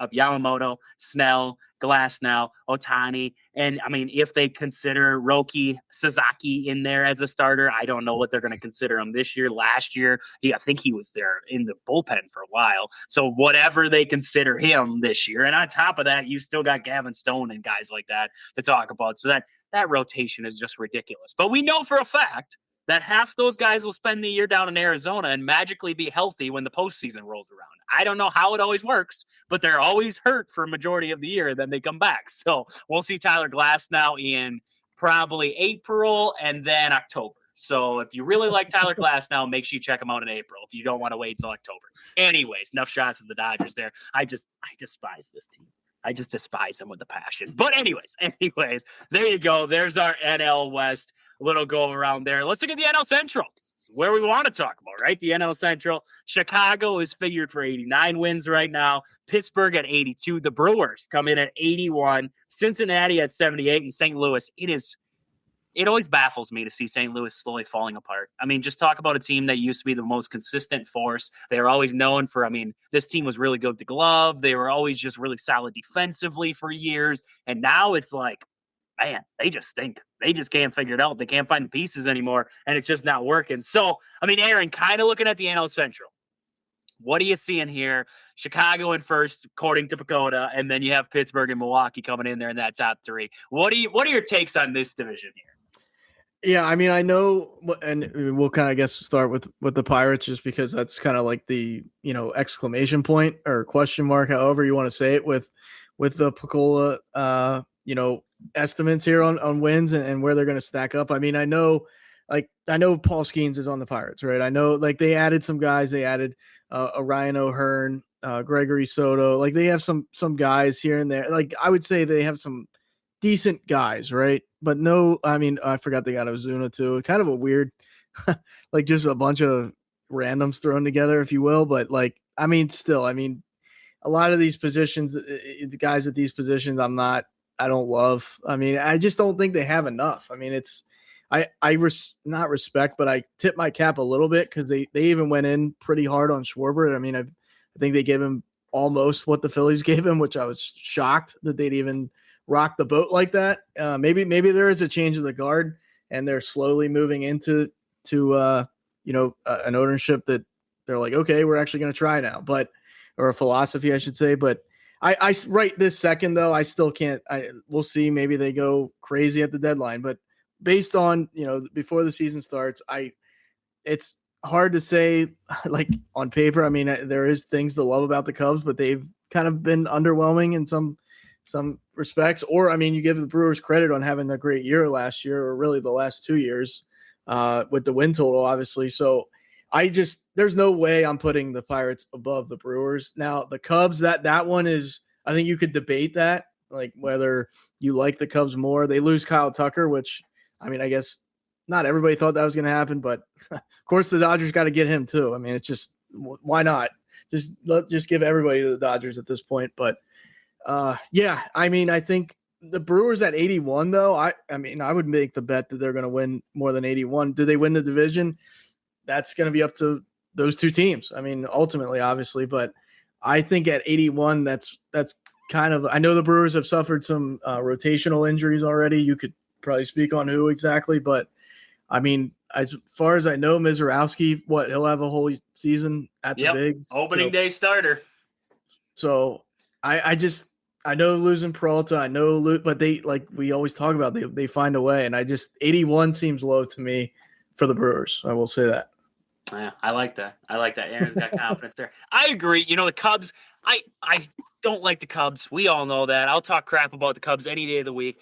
of Yamamoto, Snell, Glasnow, Ohtani, and I mean, if they consider Roki Sasaki in there as a starter, I don't know what they're going to consider him this year. Last year, I think he was there in the bullpen for a while. So whatever they consider him this year. And on top of that, you still got Gavin Stone and guys like that to talk about. So that rotation is just ridiculous. But we know for a fact that half those guys will spend the year down in Arizona and magically be healthy when the postseason rolls around. I don't know how it always works, but they're always hurt for a majority of the year. Then they come back. So we'll see Tyler Glasnow in probably April and then October. So if you really like Tyler Glasnow, make sure you check him out in April if you don't want to wait until October. Anyways, enough shots of the Dodgers there. I despise this team. I just despise them with a passion. But anyways, there you go. There's our NL West little go around there. Let's look at the NL Central, where we want to talk about, right? The NL Central. Chicago is figured for 89 wins right now. Pittsburgh at 82. The Brewers come in at 81. Cincinnati at 78. And St. Louis, it is it always baffles me to see St. Louis slowly falling apart. I mean, just talk about a team that used to be the most consistent force. They were always known for, I mean, this team was really good with the glove. They were always just really solid defensively for years. And now it's like, man, they just stink. They just can't figure it out. They can't find the pieces anymore, and it's just not working. So, I mean, Aaron, kind of looking at the NL Central. What are you seeing here? Chicago in first, according to PECOTA, and then you have Pittsburgh and Milwaukee coming in there in that top three. What are your takes on this division here? Yeah, I mean, I know, and we'll kind of, I guess, start with the Pirates just because that's kind of like the, exclamation point or question mark, however you want to say it, with the PECOTA, estimates here on wins and where they're going to stack up. I mean, I know Paul Skeens is on the Pirates, right? I know, like, they added some guys. They added a Ryan O'Hearn, Gregory Soto. Like, they have some guys here and there. Like, I would say they have some decent guys, right? But no, I mean, I forgot they got Ozuna too. Kind of a weird, like, just a bunch of randoms thrown together, if you will. But, like, I mean, still, I mean, a lot of these positions, the guys at these positions, I don't love. I mean, I just don't think they have enough. I mean, not respect, but I tip my cap a little bit because they even went in pretty hard on Schwarber. I mean, I think they gave him almost what the Phillies gave him, which I was shocked that they'd even rock the boat like that. Maybe there is a change of the guard and they're slowly moving into an ownership that they're like, okay, we're actually going to try now, or a philosophy, I should say. But I right this second though, I still can't. We'll see. Maybe they go crazy at the deadline, but based on before the season starts, it's hard to say like on paper. I mean, there is things to love about the Cubs, but they've kind of been underwhelming in some respects. Or I mean, you give the Brewers credit on having a great year last year, or really the last 2 years with the win total, obviously. So there's no way I'm putting the Pirates above the Brewers. Now the Cubs, that one is, I think you could debate that, like whether you like the Cubs more. They lose Kyle Tucker, which, I mean, I guess not everybody thought that was going to happen, but of course the Dodgers got to get him too. I mean, it's just, why not just give everybody to the Dodgers at this point. But yeah, I mean, I think the Brewers at 81 though, I mean, I would make the bet that they're going to win more than 81. Do they win the division? That's going to be up to those two teams. I mean, ultimately, obviously, but I think at 81, that's kind of, I know the Brewers have suffered some rotational injuries already. You could probably speak on who exactly, but I mean, as far as I know, Mizorowski, he'll have a whole season at the big opening day starter. So I know losing Peralta, but they, like we always talk about, they find a way, and 81 seems low to me for the Brewers. I will say that. Yeah, I like that. Aaron's got confidence there. I agree. The Cubs, I don't like the Cubs. We all know that. I'll talk crap about the Cubs any day of the week.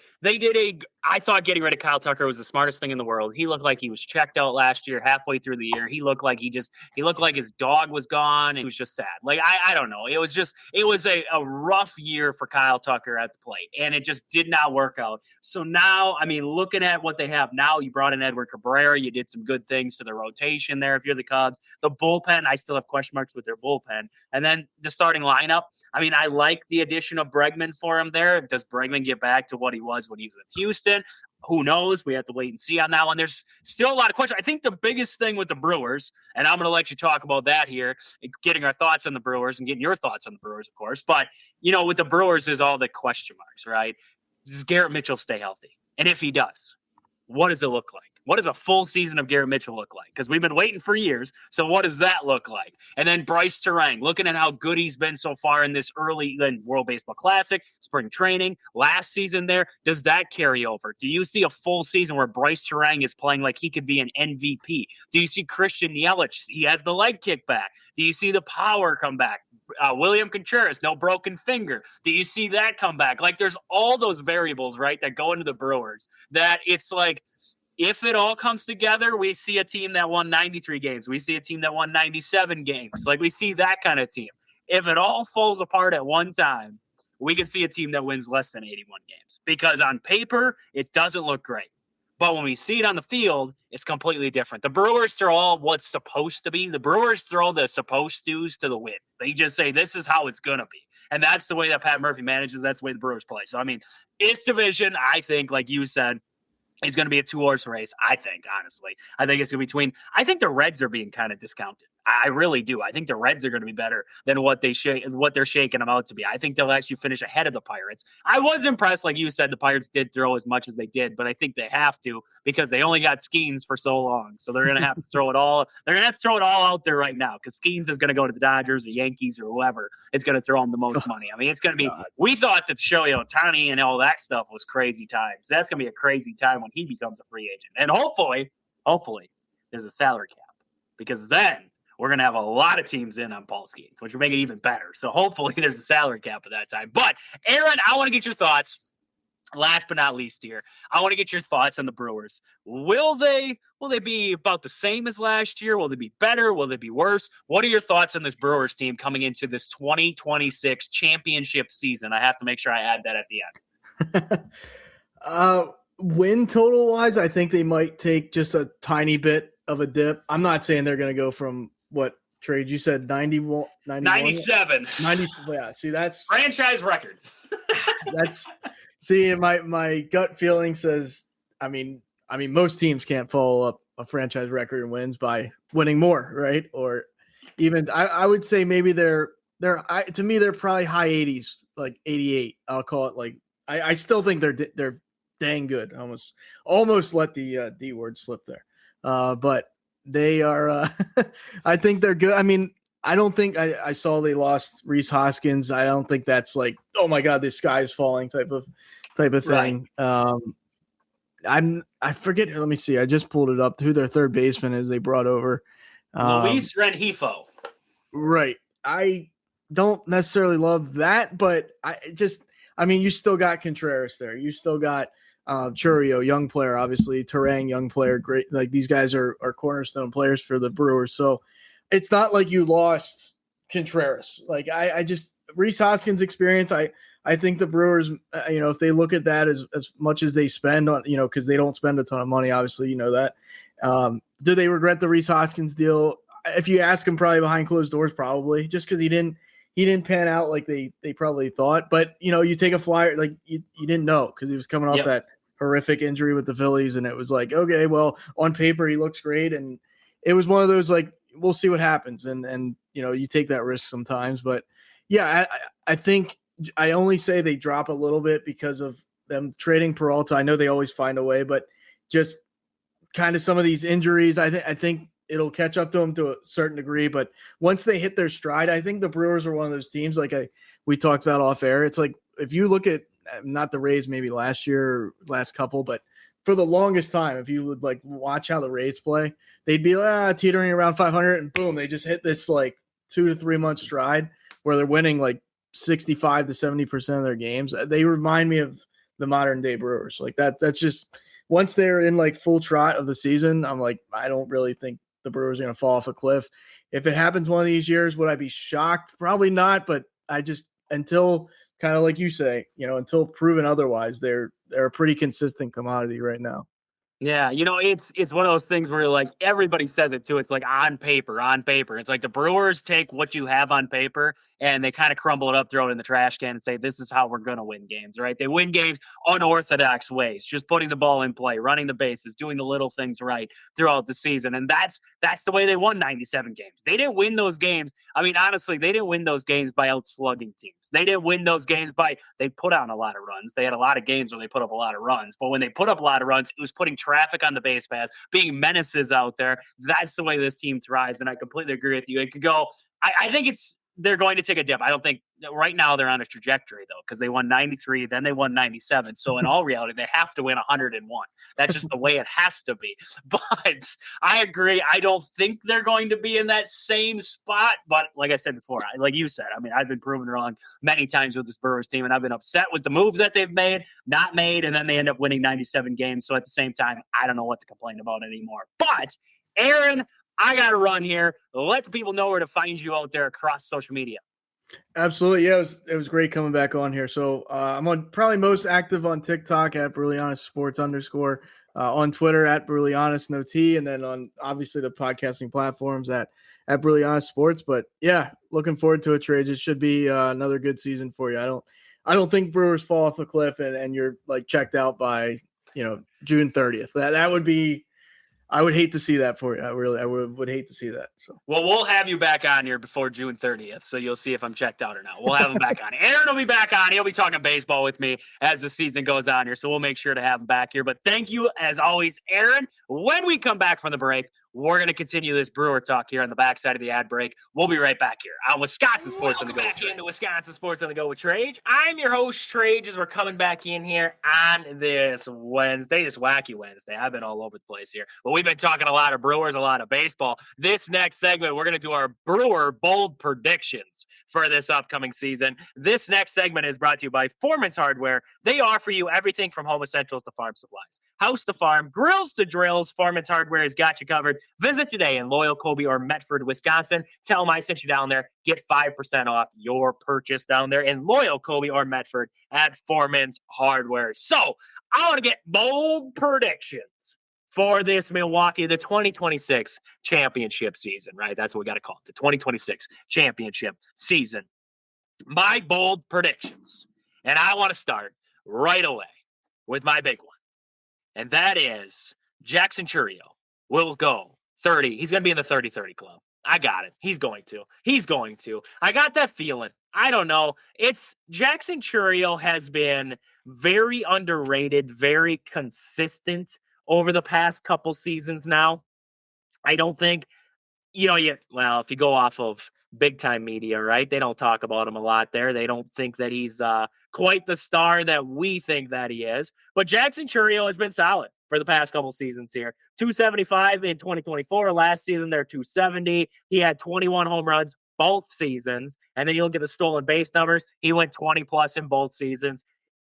I thought getting rid of Kyle Tucker was the smartest thing in the world. He looked like he was checked out last year, halfway through the year. He looked like his dog was gone, and he was just sad. Like, I don't know. It was a rough year for Kyle Tucker at the plate, and it just did not work out. So now, I mean, looking at what they have now, you brought in Edward Cabrera. You did some good things to the rotation there if you're the Cubs. The bullpen, I still have question marks with their bullpen. And then the starting lineup, I mean, I like the addition of Bregman for him there. Does Bregman get back to what he was when he was at Houston? Who knows? We have to wait and see on that one. There's still a lot of questions. I think the biggest thing with the Brewers, and I'm going to let you talk about that here, getting our thoughts on the Brewers and getting your thoughts on the Brewers, of course. But, with the Brewers is all the question marks, right? Does Garrett Mitchell stay healthy? And if he does, what does it look like? What does a full season of Garrett Mitchell look like? Because we've been waiting for years. So what does that look like? And then Bryce Terang, looking at how good he's been so far in this early World Baseball Classic, spring training, last season there, does that carry over? Do you see a full season where Bryce Terang is playing like he could be an MVP? Do you see Christian Yelich? He has the leg kick back. Do you see the power come back? William Contreras, no broken finger. Do you see that come back? Like, there's all those variables, right, that go into the Brewers that it's like, if it all comes together, we see a team that won 93 games. We see a team that won 97 games. Like, we see that kind of team. If it all falls apart at one time, we can see a team that wins less than 81 games. Because on paper, it doesn't look great. But when we see it on the field, it's completely different. The Brewers throw all what's supposed to be. The Brewers throw the supposed to's to the wind. They just say, this is how it's going to be. And that's the way that Pat Murphy manages. That's the way the Brewers play. So, I mean, it's division, I think, like you said, It's going to be a 2-horse race, I think, honestly. I think it's going to be I think the Reds are being kind of discounted. I really do. I think the Reds are going to be better than what they're shaking them out to be. I think they'll actually finish ahead of the Pirates. I was impressed, like you said, the Pirates did throw as much as they did, but I think they have to because they only got Skeens for so long. So they're going to have to throw it all. They're going to have to throw it all out there right now because Skeens is going to go to the Dodgers or Yankees or whoever is going to throw them the most money. I mean, it's going to be. We thought that Shohei Ohtani and all that stuff was crazy times. That's going to be a crazy time when he becomes a free agent, and hopefully, there's a salary cap because then we're going to have a lot of teams in on Paul Skeens, which will make it even better. So hopefully there's a salary cap at that time. But Aaron, I want to get your thoughts. Last but not least here, I want to get your thoughts on the Brewers. Will they be about the same as last year? Will they be better? Will they be worse? What are your thoughts on this Brewers team coming into this 2026 championship season? I have to make sure I add that at the end. Win total wise, I think they might take just a tiny bit of a dip. I'm not saying they're going to go from what trade you said 91, 97. 90. Yeah, see that's franchise record. My gut feeling says I mean most teams can't follow up a franchise record in wins by winning more, right? Or even I would say maybe to me they're probably high 80s, like 88. I'll call it like I still think they're dang good. Almost let the D word slip there. But they are I think they're good. I mean, I don't think I saw they lost Rhys Hoskins. I don't think that's like, oh my God, the sky is falling type of thing. Right. I forget. Let me see. I just pulled it up who their third baseman is they brought over. Luis Rengifo. Right. I don't necessarily love that, but you still got Contreras there. You still got Churio, young player, obviously. Terang, young player. Great. Like these guys are cornerstone players for the Brewers. So it's not like you lost Contreras. Like Rhys Hoskins' experience, I think the Brewers, if they look at that as much as they spend on, because they don't spend a ton of money, obviously, that. Do they regret the Rhys Hoskins deal? If you ask them, probably behind closed doors, probably, just because he didn't pan out like they probably thought. But, you take a flyer, like you didn't know because he was coming off that horrific injury with the Phillies. And it was like, okay, well, on paper, he looks great. And it was one of those, like, we'll see what happens. And you take that risk sometimes. But, yeah, I think I only say they drop a little bit because of them trading Peralta. I know they always find a way, but just kind of some of these injuries, I think it'll catch up to them to a certain degree. But once they hit their stride, I think the Brewers are one of those teams like we talked about off air. It's like if you look at not the Rays maybe last year or last couple, but for the longest time, if you would like watch how the Rays play, they'd be teetering around 500 and boom, they just hit this like 2 to 3 month stride where they're winning like 65 to 70% of their games. They remind me of the modern day Brewers. Like that's just once they're in like full trot of the season, I'm like, I don't really think the Brewers are going to fall off a cliff. If it happens one of these years, would I be shocked? Probably not, but I just, until kind of like you say, until proven otherwise, they're a pretty consistent commodity right now. Yeah, it's one of those things where like everybody says it too. It's like on paper. It's like the Brewers take what you have on paper and they kind of crumble it up, throw it in the trash can and say, this is how we're going to win games, right? They win games unorthodox ways, just putting the ball in play, running the bases, doing the little things right throughout the season. And that's the way they won 97 games. They didn't win those games. I mean, honestly, they didn't win those games by outslugging teams. They didn't win those games they put on a lot of runs. They had a lot of games where they put up a lot of runs. But when they put up a lot of runs, it was putting traffic on the base paths, being menaces out there. That's the way this team thrives. And I completely agree with you. It could go, I think they're going to take a dip. I don't think right now they're on a trajectory though, because they won 93, then they won 97. So in all reality, they have to win 101. That's just the way it has to be. But I agree. I don't think they're going to be in that same spot. But like I said before, like you said, I mean, I've been proven wrong many times with this Brewers team, and I've been upset with the moves that they've made, not made, and then they end up winning 97 games. So at the same time, I don't know what to complain about anymore. But Aaron, I got to run here. Let the people know where to find you out there across social media. Absolutely. Yeah, it was great coming back on here. So I'm on probably most active on TikTok at @BrutallyHonestSports _ on Twitter at BrutallyHonest, no T, and then on obviously the podcasting platforms at BrutallyHonestSports. But yeah, looking forward to it, Trade. It should be another good season for you. I don't think Brewers fall off a cliff and you're like checked out by June 30th. That would be. I would hate to see that for you. I would hate to see that. So, well, we'll have you back on here before June 30th, so you'll see if I'm checked out or not. We'll have him back on. Aaron will be back on. He'll be talking baseball with me as the season goes on here, so we'll make sure to have him back here. But thank you, as always, Aaron. When we come back from the break, we're going to continue this Brewer talk here on the backside of the ad break. We'll be right back here on Wisconsin Sports on the Go. Back into Wisconsin Sports on the Go with Trage. I'm your host, Trage, as we're coming back in here on this Wednesday, this wacky Wednesday. I've been all over the place here, but we've been talking a lot of Brewers, a lot of baseball. This next segment, we're going to do our Brewer bold predictions for this upcoming season. This next segment is brought to you by Foreman's Hardware. They offer you everything from home essentials to farm supplies. House to farm, grills to drills, Foreman's Hardware has got you covered. Visit today in Loyal, Colby, or Medford, Wisconsin. Tell them I sent you down there. Get 5% off your purchase down there in Loyal, Colby, or Medford at Foreman's Hardware. So I want to get bold predictions for this Milwaukee, the 2026 championship season, right? That's what we got to call it, the 2026 championship season. My bold predictions. And I want to start right away with my big one. And that is Jackson Chourio will go 30. He's going to be in the 30-30 club. I got it. He's going to. I got that feeling. I don't know. Jackson Chourio has been very underrated, very consistent over the past couple seasons now. I don't think, if you go off of big time media, right? They don't talk about him a lot there. They don't think that he's quite the star that we think that he is. But Jackson Chourio has been solid for the past couple seasons here. 275 in 2024. Last season, they're 270. He had 21 home runs both seasons. And then you look at the stolen base numbers. He went 20 plus in both seasons.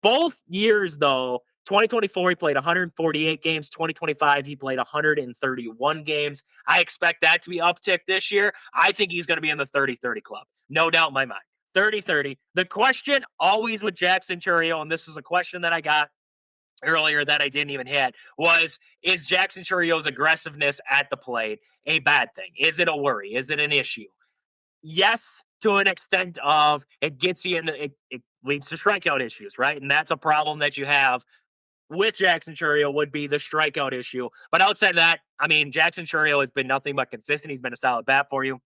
Both years, though, 2024, he played 148 games. 2025, he played 131 games. I expect that to be uptick this year. I think he's going to be in the 30-30 club. No doubt in my mind. 30-30. The question always with Jackson Chourio, and this is a question that I got earlier that I didn't even hit, is Jackson Chourio's aggressiveness at the plate a bad thing? Is it a worry? Is it an issue? Yes, to an extent of it gets you into it leads to strikeout issues, right? And that's a problem that you have with Jackson Chourio would be the strikeout issue. But outside of that, Jackson Chourio has been nothing but consistent. He's been a solid bat for you.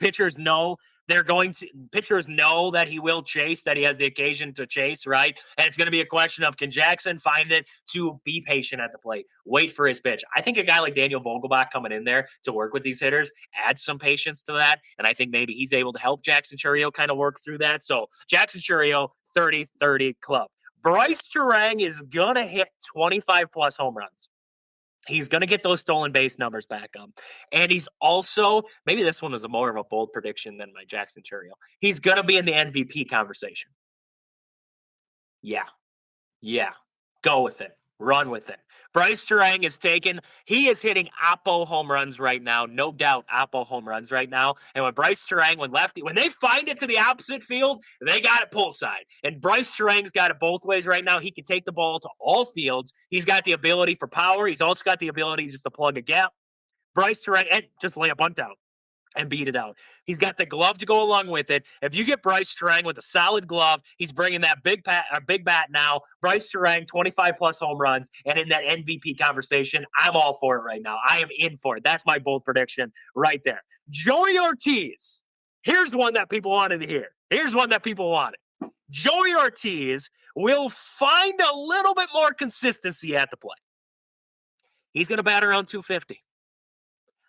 Pitchers know that he will chase, that he has the occasion to chase, right? And it's going to be a question of, can Jackson find it to be patient at the plate, wait for his pitch? I think a guy like Daniel Vogelbach coming in there to work with these hitters adds some patience to that. And I think maybe he's able to help Jackson Chourio kind of work through that. So Jackson Chourio, 30-30 club. Bryce Terang is going to hit 25 plus home runs. He's going to get those stolen base numbers back up. And he's also, maybe this one is more of a bold prediction than my Jackson Chourio. He's going to be in the MVP conversation. Yeah. Go with it. Run with it. Bryce Terang he is hitting Oppo home runs right now. No doubt Oppo home runs right now. And when Bryce Terang, when they find it to the opposite field, they got it pull side. And Bryce Terang's got it both ways right now. He can take the ball to all fields. He's got the ability for power. He's also got the ability just to plug a gap. Bryce Terang, and just lay a bunt out and beat it out. He's got the glove to go along with it. If you get Bryce Terang with a solid glove, he's bringing that big bat now. Bryce Terang, 25 plus home runs, and in that MVP conversation, I'm all for it right now. I am in for it. That's my bold prediction right there. Joey Ortiz. Here's one that people wanted to hear. Joey Ortiz will find a little bit more consistency at the plate. He's going to bat around 250.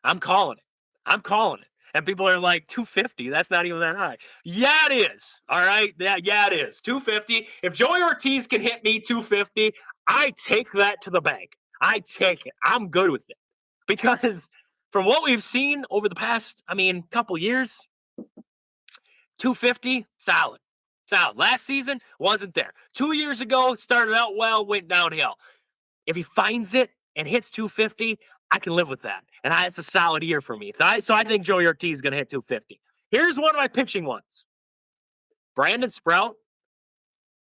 I'm calling it. And people are like, 250? That's not even that high. Yeah, it is. All right? Yeah, it is. 250. If Joey Ortiz can hit me 250, I take that to the bank. I take it. I'm good with it. Because from what we've seen over the past, couple years, 250, solid. Last season, wasn't there. 2 years ago, started out well, went downhill. If he finds it and hits 250, I can live with that. And it's a solid year for me. So I think Joey Ortiz is going to hit 250. Here's one of my pitching ones. Brandon Sprout,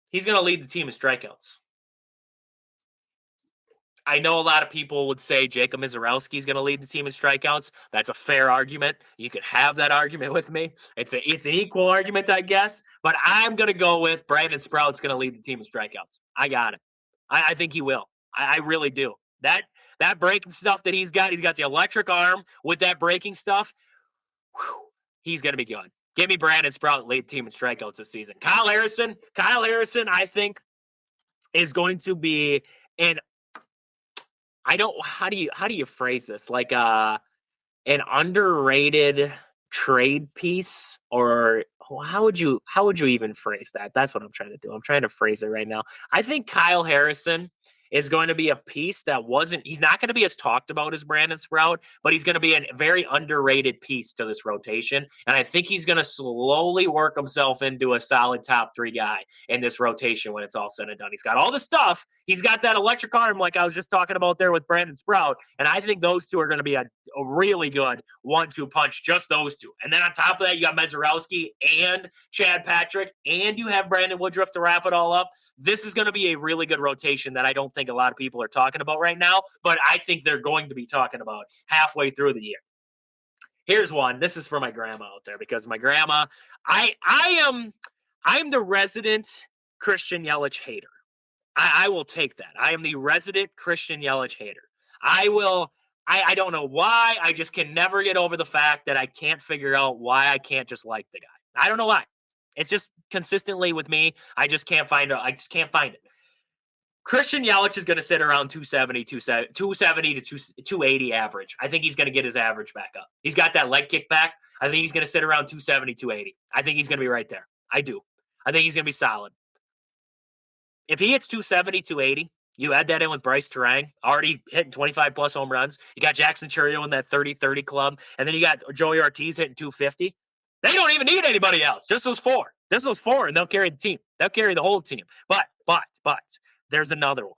he's going to lead the team in strikeouts. I know a lot of people would say Jacob Mizorowski is going to lead the team in strikeouts. That's a fair argument. You could have that argument with me. It's an equal argument, I guess. But I'm going to go with Brandon Sprout's going to lead the team in strikeouts. I got it. I think he will. I really do. That breaking stuff that he's got the electric arm with that breaking stuff. Whew, he's going to be good. Give me Brandon Sprout, lead team in strikeouts this season. Kyle Harrison, I think, is going to be how do you phrase this? Like an underrated trade piece, or how would you even phrase that? That's what I'm trying to do. I'm trying to phrase it right now. I think Kyle Harrison is going to be a piece that he's not going to be as talked about as Brandon Sprout, but he's going to be a very underrated piece to this rotation. And I think he's going to slowly work himself into a solid top 3 guy in this rotation when it's all said and done. He's got all the stuff. He's got that electric arm like I was just talking about there with Brandon Sprout. And I think those two are going to be a really good 1-2 punch, just those two. And then on top of that, you got Mezarowski and Chad Patrick, and you have Brandon Woodruff to wrap it all up. This is going to be a really good rotation that I don't think a lot of people are talking about right now, but I think they're going to be talking about halfway through the year. Here's one. This is for my grandma out there, because my grandma, I'm the resident Christian Yelich hater. I will take that. I am the resident Christian Yelich hater. I don't know why. I just can never get over the fact that I can't figure out why I can't just like the guy. I don't know why. It's just consistently with me. I just can't find it. Christian Yelich is going to sit around 270 to 280 average. I think he's going to get his average back up. He's got that leg kick back. I think he's going to sit around 270, 280. I think he's going to be right there. I do. I think he's going to be solid. If he hits 270, 280, you add that in with Bryce Terang, already hitting 25-plus home runs. You got Jackson Churio in that 30-30 club. And then you got Joey Ortiz hitting 250. They don't even need anybody else. Just those four. And they'll carry the team. They'll carry the whole team. But there's another one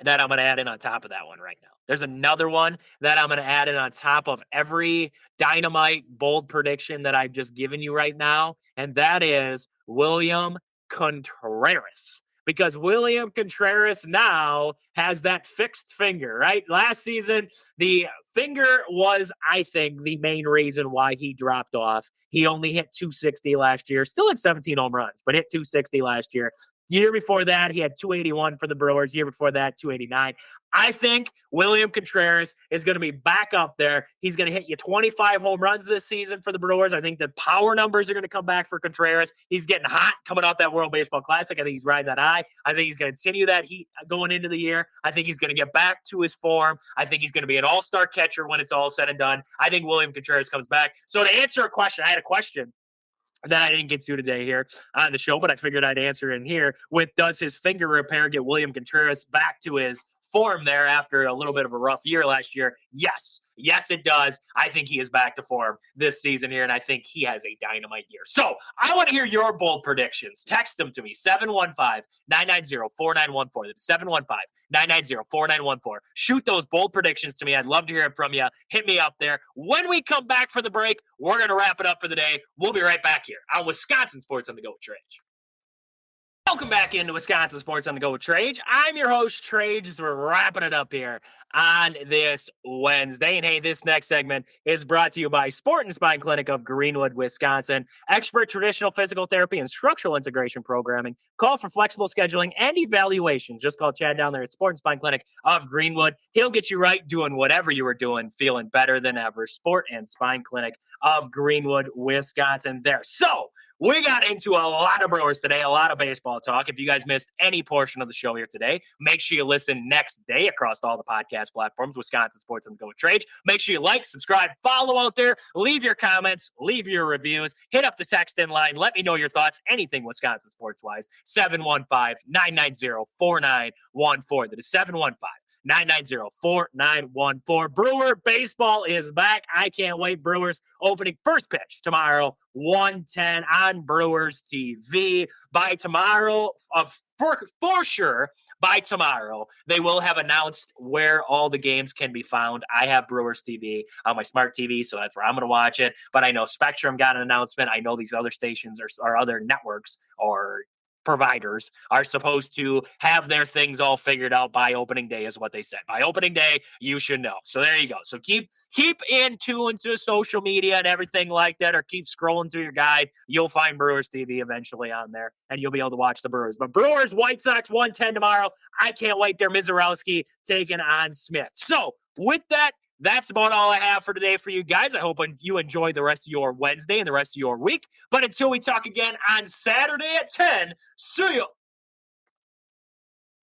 that I'm going to add in on top of that one right now. There's another one that I'm going to add in on top of every dynamite bold prediction that I've just given you right now, and that is William Contreras. Because William Contreras now has that fixed finger, right? Last season, the finger was, I think, the main reason why he dropped off. He only hit 260 last year, still had 17 home runs, but hit 260 last year. The year before that, he had 281 for the Brewers. The year before that, 289. I think William Contreras is going to be back up there. He's going to hit you 25 home runs this season for the Brewers. I think the power numbers are going to come back for Contreras. He's getting hot coming off that World Baseball Classic. I think he's riding that high. I think he's going to continue that heat going into the year. I think he's going to get back to his form. I think he's going to be an all-star catcher when it's all said and done. I think William Contreras comes back. So to answer a question, I had a question that I didn't get to today here on the show, but I figured I'd answer in here with, does his finger repair get William Contreras back to his form there after a little bit of a rough year last year? Yes, it does. I think he is back to form this season here, and I think he has a dynamite year. So I want to hear your bold predictions. Text them to me, 715-990-4914. That's 715-990-4914. Shoot those bold predictions to me. I'd love to hear it from you. Hit me up there. When we come back for the break, we're going to wrap it up for the day. We'll be right back here on Wisconsin Sports on the Go with Trage. Welcome back into Wisconsin Sports on the Go with Trage. I'm your host, Trage. We're wrapping it up here on this Wednesday. And hey, this next segment is brought to you by Sport and Spine Clinic of Greenwood, Wisconsin. Expert traditional physical therapy and structural integration programming. Call for flexible scheduling and evaluation. Just call Chad down there at Sport and Spine Clinic of Greenwood. He'll get you right doing whatever you were doing, feeling better than ever. Sport and Spine Clinic of Greenwood, Wisconsin there. So we got into a lot of Brewers today, a lot of baseball talk. If you guys missed any portion of the show here today, make sure you listen next day across all the podcast platforms, Wisconsin Sports on the Go with Trage. Make sure you like, subscribe, follow out there, leave your comments, leave your reviews, hit up the text in line. Let me know your thoughts, anything Wisconsin sports-wise, 715-990-4914. That is 715-990-4914. Brewer baseball is back. I can't wait. Brewers opening first pitch tomorrow, 1:10 on Brewers TV. By tomorrow, for sure, by tomorrow, they will have announced where all the games can be found. I have Brewers TV on my smart TV, so that's where I'm going to watch it. But I know Spectrum got an announcement. I know these other stations or other networks or providers are supposed to have their things all figured out by opening day, is what they said. By opening day, you should know. So there you go. So keep in tune to social media and everything like that, or keep scrolling through your guide. You'll find Brewers TV eventually on there, and you'll be able to watch the Brewers. But Brewers, White Sox, 1:10 tomorrow. I can't wait there. Mizorowski taking on Smith. So with that, that's about all I have for today for you guys. I hope you enjoy the rest of your Wednesday and the rest of your week. But until we talk again on Saturday at 10, see you.